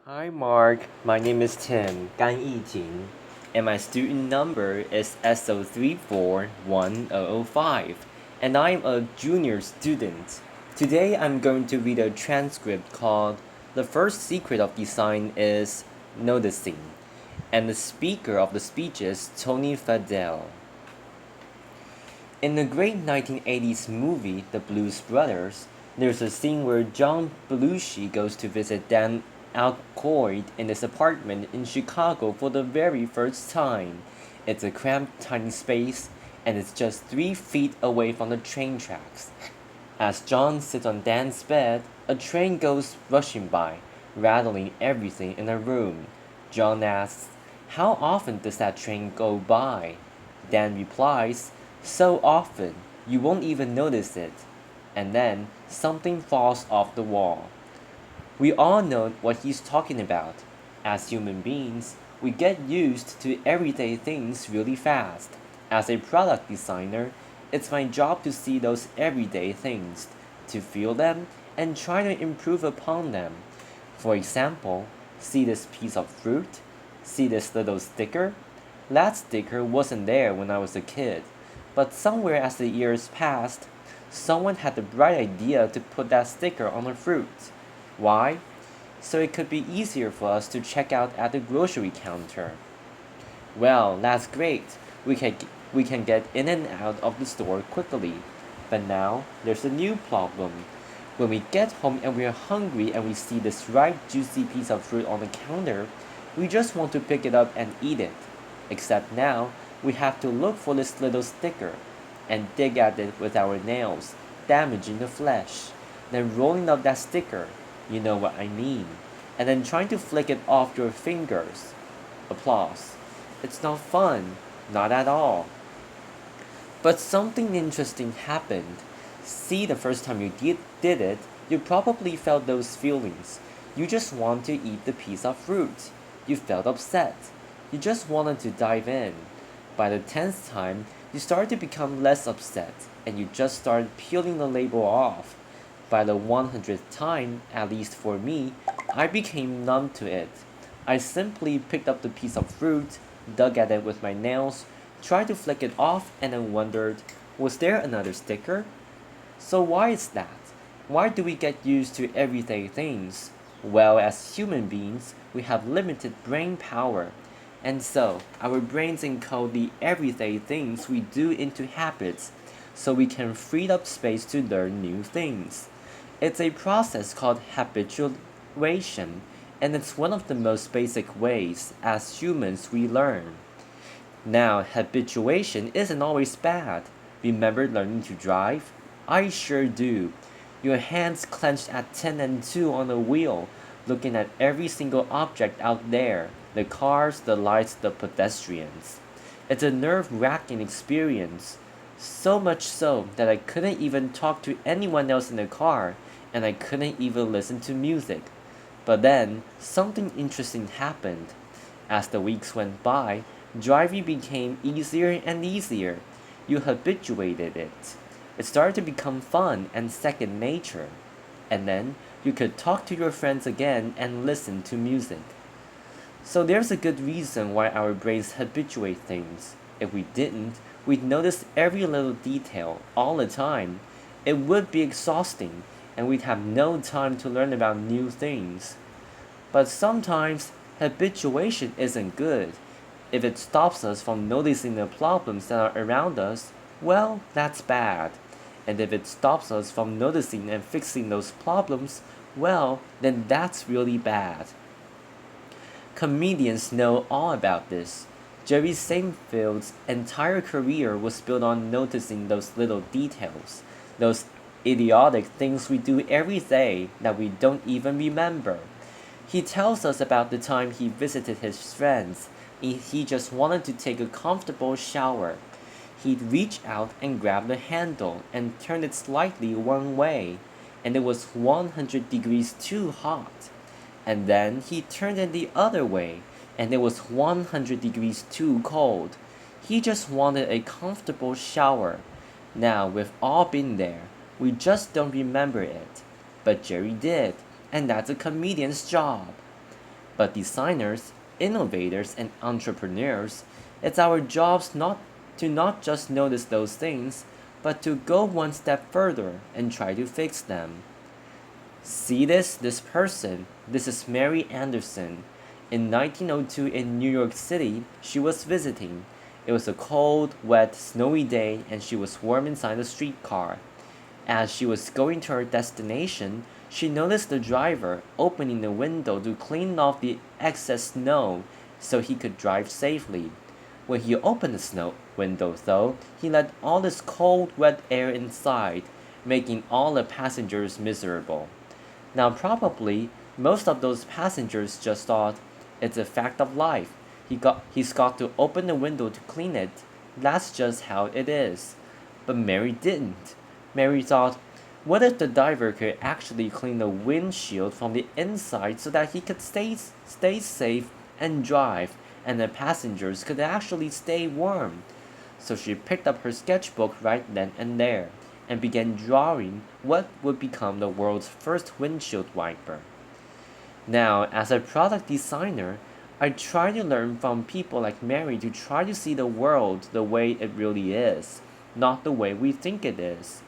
Hi Mark, my name is Tim, Gan Yijing, and my student number is SO341005, and I'm a junior student. Today I'm going to read a transcript called The First Secret of Design is Noticing, and the speaker of the speech is Tony Fadell. In the great 1980s movie The Blues Brothers, there's a scene where John Belushi goes to visit Dan Aykroyd in his apartment in Chicago for the very first time. It's a cramped, tiny space, and it's just 3 feet away from the train tracks. As John sits on Dan's bed, a train goes rushing by, rattling everything in the room. John asks, "How often does that train go by?" Dan replies, "So often, you won't even notice it." And then something falls off the wall. We all know what he's talking about. As human beings, we get used to everyday things really fast. As a product designer, it's my job to see those everyday things, to feel them, and try to improve upon them. For example, see this piece of fruit? See this little sticker? That sticker wasn't there when I was a kid, but somewhere as the years passed, someone had the bright idea to put that sticker on the fruit. Why? So it could be easier for us to check out at the grocery counter. Well, that's great. We can get in and out of the store quickly. But now there's a new problem. When we get home and we're hungry and we see this ripe, juicy piece of fruit on the counter, we just want to pick it up and eat it. Except now we have to look for this little sticker and dig at it with our nails, damaging the flesh, then rolling up that sticker, you know what I mean, and then trying to flick it off your fingers. Applause. It's not fun, not at all. But something interesting happened. See, the first time you did it, you probably felt those feelings. You just want to eat the piece of fruit. You felt upset. You just wanted to dive in. By the 10th time, you started to become less upset, and you just started peeling the label off. By the 100th time, at least for me, I became numb to it. I simply picked up the piece of fruit, dug at it with my nails, tried to flick it off, and then wondered, was there another sticker? So why is that? Why do we get used to everyday things? Well, as human beings, we have limited brain power. And so, our brains encode the everyday things we do into habits so we can free up space to learn new things. It's a process called habituation, and it's one of the most basic ways as humans we learn. Now, habituation isn't always bad. Remember learning to drive? I sure do. Your hands clenched at 10 and 2 on the wheel, looking at every single object out there, the cars, the lights, the pedestrians. It's a nerve wracking experience. So much so that I couldn't even talk to anyone else in the car, and I couldn't even listen to music. But then, something interesting happened. As the weeks went by, driving became easier and easier. You habituated it. It started to become fun and second nature. And then you could talk to your friends again and listen to music. So there's a good reason why our brains habituate things. If we didn't, we'd notice every little detail all the time. It would be exhausting, and we'd have no time to learn about new things. But sometimes habituation isn't good. If it stops us from noticing the problems that are around us, well, that's bad. And if it stops us from noticing and fixing those problems, well, then that's really bad. Comedians know all about this. Jerry Seinfeld's entire career was built on noticing those little details, those idiotic things we do every day that we don't even remember. He tells us about the time he visited his friends. He just wanted to take a comfortable shower. He'd reach out and grab the handle and turn it slightly one way, and it was 100 degrees too hot. And then he turned it the other way, and it was 100 degrees too cold. He just wanted a comfortable shower. Now, we've all been there. We just don't remember it. But Jerry did, and that's a comedian's job. But designers, innovators, and entrepreneurs, it's our jobs not just notice those things, but to go one step further and try to fix them. See this person. This is Mary Anderson. In 1902 in New York City, she was visiting. It was a cold, wet, snowy day, and she was warm inside a streetcar. As she was going to her destination, she noticed the driver opening the window to clean off the excess snow so he could drive safely. When he opened the snow window, though, he let all this cold, wet air inside, making all the passengers miserable. Now, probably most of those passengers just thought, it's a fact of life. He's got to open the window to clean it. That's just how it is. But Mary didn't. Mary thought, what if the driver could actually clean the windshield from the inside so that he could stay safe and drive, and the passengers could actually stay warm? So she picked up her sketchbook right then and there and began drawing what would become the world's first windshield wiper. Now, as a product designer, I try to learn from people like Mary to try to see the world the way it really is, not the way we think it is.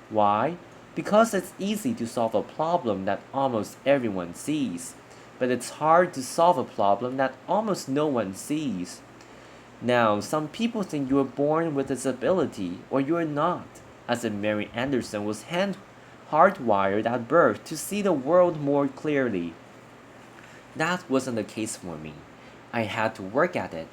Why? Because it's easy to solve a problem that almost everyone sees, but it's hard to solve a problem that almost no one sees. Now, some people think you were born with this ability, or you are not, as if Mary Anderson was hardwired at birth to see the world more clearly. That wasn't the case for me. I had to work at it.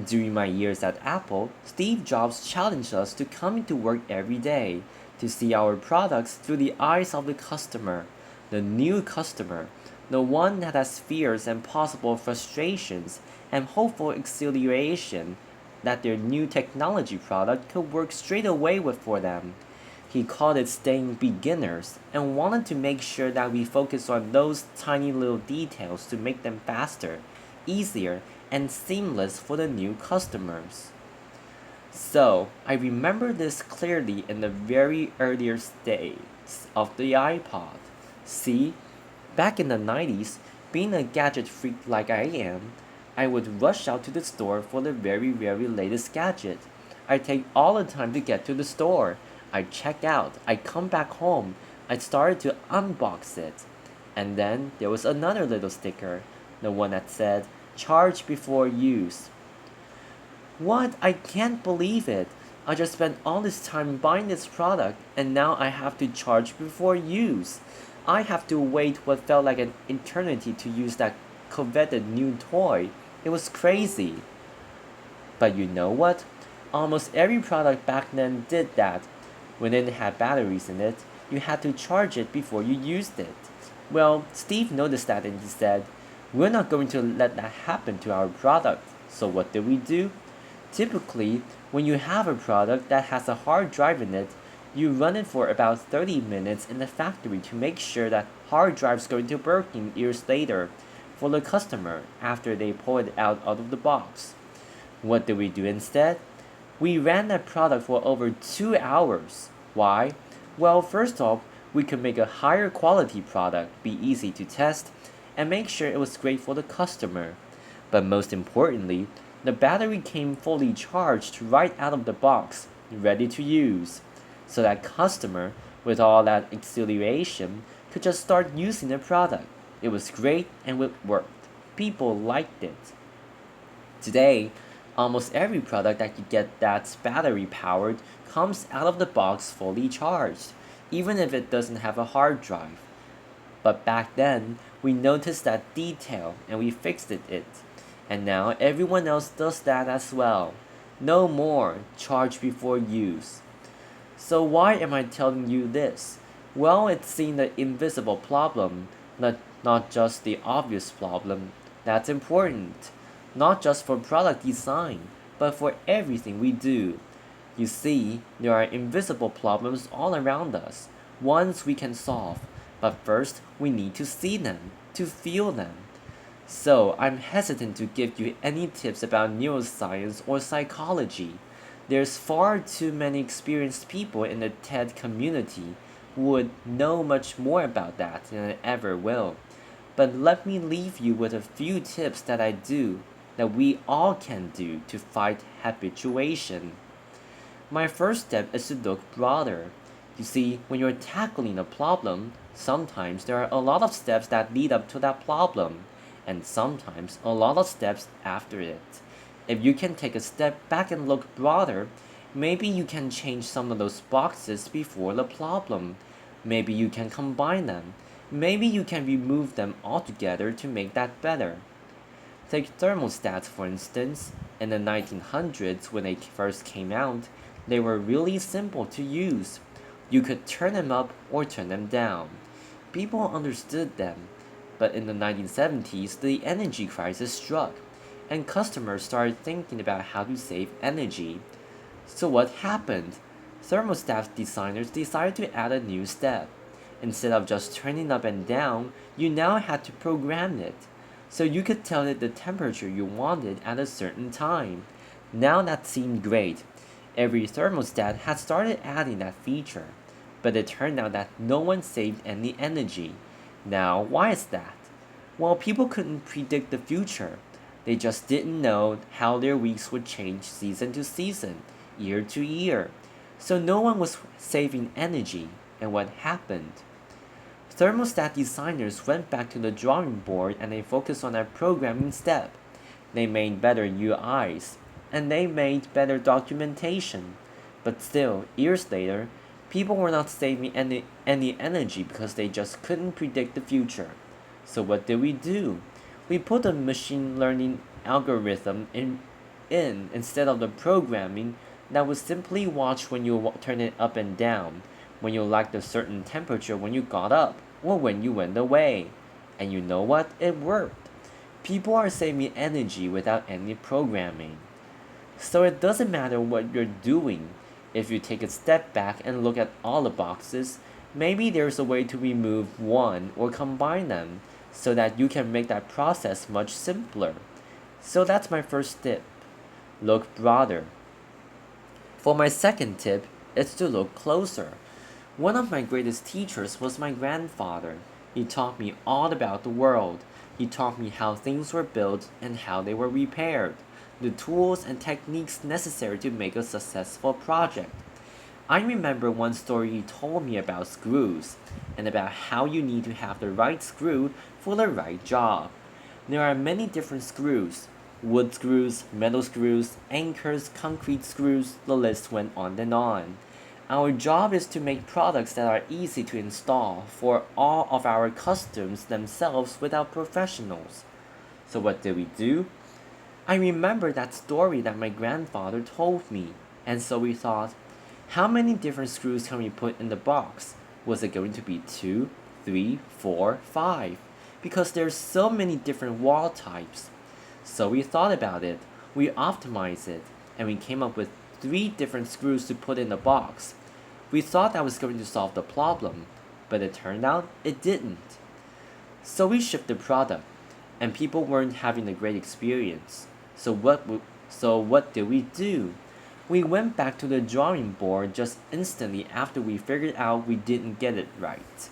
During my years at Apple, Steve Jobs challenged us to come into work every day, to see our products through the eyes of the customer, the new customer, the one that has fears and possible frustrations and hopeful exhilaration that their new technology product could work straight away with for them. He called it staying beginners and wanted to make sure that we focus on those tiny little details to make them faster, easier, and seamless for the new customers. So, I remember this clearly in the very earliest days of the iPod. See, back in the 90s, being a gadget freak like I am, I would rush out to the store for the very latest gadget. I'd take all the time to get to the store. I'd check out, I'd come back home, I'd started to unbox it. And then there was another little sticker, the one that said, charge before use. What? I can't believe it. I just spent all this time buying this product and now I have to charge before use. I have to wait what felt like an eternity to use that coveted new toy. It was crazy. But you know what? Almost every product back then did that. When it had batteries in it, you had to charge it before you used it. Well, Steve noticed that and he said, we're not going to let that happen to our product. So what did we do? Typically, when you have a product that has a hard drive in it, you run it for about 30 minutes in the factory to make sure that hard drive's going to working years later for the customer after they pull it out of the box. What did we do instead? We ran that product for over 2 hours. Why? Well, first off, we could make a higher quality product be easy to test and make sure it was great for the customer. But most importantly, the battery came fully charged right out of the box, ready to use. So that customer, with all that exhilaration, could just start using the product. It was great and it worked. People liked it. Today, almost every product that you get that's battery powered comes out of the box fully charged, even if it doesn't have a hard drive. But back then, we noticed that detail and we fixed it. And now everyone else does that as well. No more charge before use. So why am I telling you this? Well, it's seeing the invisible problem, not just the obvious problem. That's important. Not just for product design, but for everything we do. You see, there are invisible problems all around us, ones we can solve. But first, we need to see them, to feel them. So, I'm hesitant to give you any tips about neuroscience or psychology. There's far too many experienced people in the TED community who would know much more about that than I ever will. But let me leave you with a few tips that we all can do to fight habituation. My first step is to look broader. You see, when you're tackling a problem, sometimes there are a lot of steps that lead up to that problem, and sometimes a lot of steps after it. If you can take a step back and look broader, maybe you can change some of those boxes before the problem. Maybe you can combine them. Maybe you can remove them altogether to make that better. Take thermostats for instance. In the 1900s, when they first came out, they were really simple to use. You could turn them up or turn them down. People understood them. But in the 1970s, the energy crisis struck, and customers started thinking about how to save energy. So, what happened? Thermostat designers decided to add a new step. Instead of just turning up and down, you now had to program it. So you could tell it the temperature you wanted at a certain time. Now that seemed great. Every thermostat had started adding that feature. But it turned out that no one saved any energy. Now, why is that? Well, people couldn't predict the future. They just didn't know how their weeks would change season to season, year to year. So no one was saving energy. And what happened? Thermostat designers went back to the drawing board and they focused on that programming step. They made better UIs and they made better documentation. But still, years later, people were not saving any energy because they just couldn't predict the future. So what did we do? We put a machine learning algorithm in instead of the programming that would simply watch when you turn it up and down, when you liked a certain temperature when you got up, or when you went away. And you know what? It worked. People are saving energy without any programming. So it doesn't matter what you're doing. If you take a step back and look at all the boxes, maybe there's a way to remove one or combine them so that you can make that process much simpler. So that's my first tip. Look broader. For my second tip, it's to look closer. One of my greatest teachers was my grandfather. He taught me all about the world. He taught me how things were built and how they were repaired, the tools and techniques necessary to make a successful project. I remember one story he told me about screws and about how you need to have the right screw for the right job. There are many different screws: wood screws, metal screws, anchors, concrete screws, the list went on and on. Our job is to make products that are easy to install for all of our customers themselves without professionals. So what did we do? I remember that story that my grandfather told me, and so we thought, how many different screws can we put in the box? Was it going to be 2, 3, 4, 5? Because there's so many different wall types. So we thought about it, we optimized it, and we came up with 3 different screws to put in the box. We thought that was going to solve the problem, but it turned out it didn't. So we shipped the product, and people weren't having a great experience. So what did we do? We went back to the drawing board just instantly after we figured out we didn't get it right.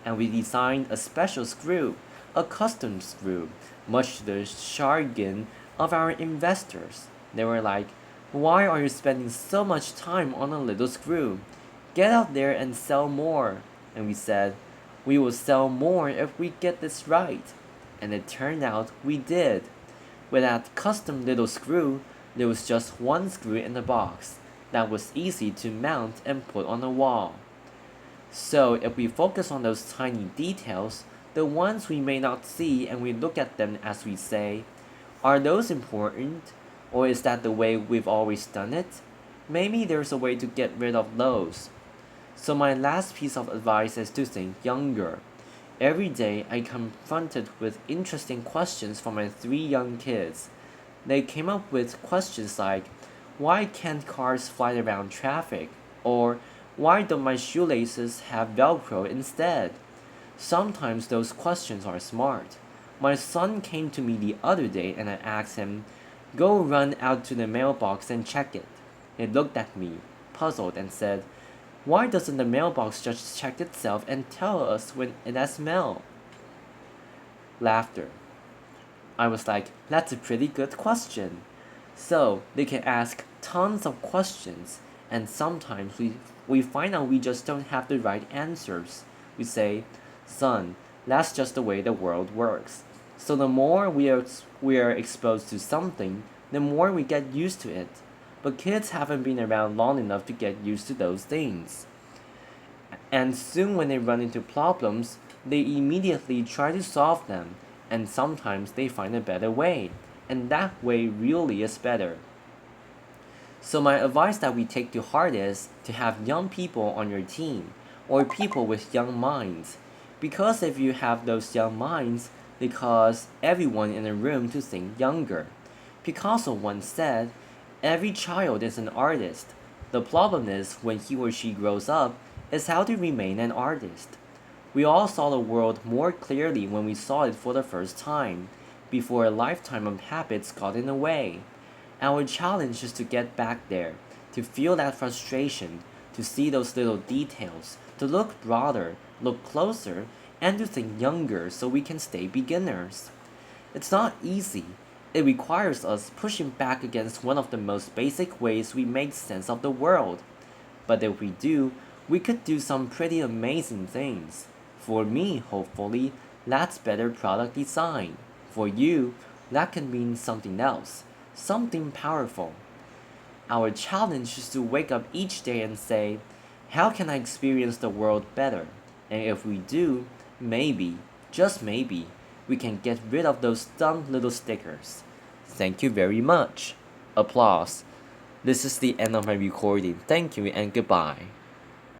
And we designed a special screw, a custom screw, much to the chagrin of our investors. They were like, "Why are you spending so much time on a little screw? Get out there and sell more." And we said, "We will sell more if we get this right." And it turned out we did. With that custom little screw, there was just one screw in the box that was easy to mount and put on the wall. So if we focus on those tiny details, the ones we may not see, and we look at them as we say, are those important? Or is that the way we've always done it? Maybe there's a way to get rid of those. So my last piece of advice is to think younger. Every day I confronted with interesting questions from my 3 young kids. They came up with questions like, why can't cars fly around traffic? Or why don't my shoelaces have Velcro instead? Sometimes those questions are smart. My son came to me the other day and I asked him, "Go run out to the mailbox and check it." He looked at me, puzzled, and said, "Why doesn't the mailbox just check itself and tell us when it has mail?" Laughter. I was like, that's a pretty good question. So they can ask tons of questions, and sometimes we find out we just don't have the right answers. We say, son, that's just the way the world works. So the more we are exposed to something, the more we get used to it. But kids haven't been around long enough to get used to those things. And soon, when they run into problems, they immediately try to solve them, and sometimes they find a better way, and that way really is better. So, my advice that we take to heart is to have young people on your team, or people with young minds. Because if you have those young minds, they cause everyone in the room to think younger. Picasso once said, every child is an artist. The problem is, when he or she grows up, is how to remain an artist. We all saw the world more clearly when we saw it for the first time, before a lifetime of habits got in the way. Our challenge is to get back there, to feel that frustration, to see those little details, to look broader, look closer, and to think younger so we can stay beginners. It's not easy. It requires us pushing back against one of the most basic ways we make sense of the world. But if we do, we could do some pretty amazing things. For me, hopefully, that's better product design. For you, that can mean something else, something powerful. Our challenge is to wake up each day and say, how can I experience the world better? And if we do, maybe, just maybe, we can get rid of those dumb little stickers. Thank you very much. Applause. This is the end of my recording. Thank you and goodbye.